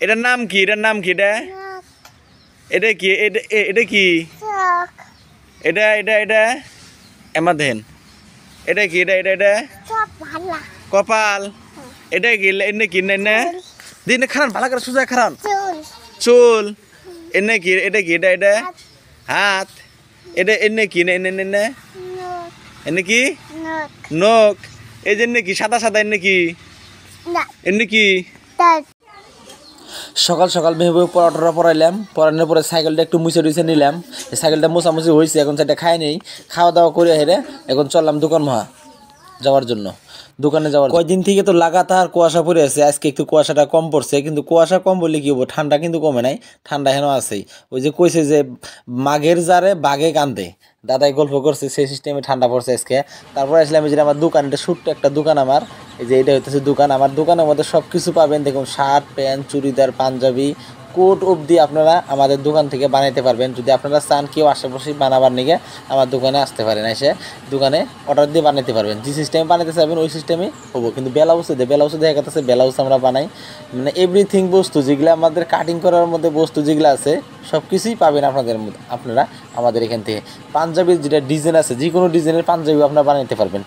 এটার নাম কি? এটার নাম কি? এটা কি? এটা কি? এটা এটা এটা এমা দেন। এটা কি? এটা এটা এটা কপাল। এটা কি? এনে কি? এনে দিন খারান ভালো করে সোজা খারান। চুল। এনে কি? এটা কি? এটা এটা হাত। এটা এনে কি? এনে এনে এনে কি? নখ। এই যে এনে কি? সাদা সাদা এনে কি? এনে কি? সকাল সকাল মেহবুব পড়াটা পড়াইলাম, পড়ানোর পরে সাইকেলটা একটু মুছে টুছে নিলাম। সাইকেলটা মোছামুছি হয়েছে, এখন সেটা খাই নেই, খাওয়া দাওয়া করে হেরে এখন চললাম দোকান মহা যাওয়ার জন্য। দোকানে যাওয়ার কয়েকদিন থেকে তো লাগাতার কুয়াশা পড়ে আছে, আজকে একটু কুয়াশাটা কম পড়ছে, কিন্তু কুয়াশা কম বললে কি হবো, ঠান্ডা কিন্তু কমে নাই, ঠান্ডা হেন আছেই। ওই যে কইছে যে মাঘের জারে বাঘে কান্দে, দাদাই গল্প করছে, সেই সিস্টেমে ঠান্ডা পড়ছে আজকে। তারপর আসলাম যে আমার দোকান, এটা ছোট্ট একটা দোকান আমার, এই যে এটা হইতেছে দোকান। আমার দোকানের মধ্যে সব কিছু পাবেন, দেখুন shirt pant churidar punjabi coat অবধি আপনারা আমাদের দোকান থেকে বানাইতে পারবেন। যদি আপনারা চান কেউ আশেপাশে বানাবার নিগে আমার দোকানে আসতে পারেন, এসে দোকানে অর্ডার দিয়ে বানাইতে পারবেন। যে সিস্টেমে বানাইতে চাইবেন ওই সিস্টেমে হবো। কিন্তু ব্লাউজে দেখা যাচ্ছে ব্লাউজ আমরা বানাই, মানে এভরিথিং বস্তু যেগুলো আমাদের কাটিং করার মধ্যে বস্তু যেগুলো আছে সব কিছুই পাবেন আপনাদের মধ্যে, আপনারা আমাদের এখান থেকে। পাঞ্জাবির যেটা ডিজাইন আছে, যে কোনো ডিজাইনের পাঞ্জাবি আপনারা বানাইতে পারবেন।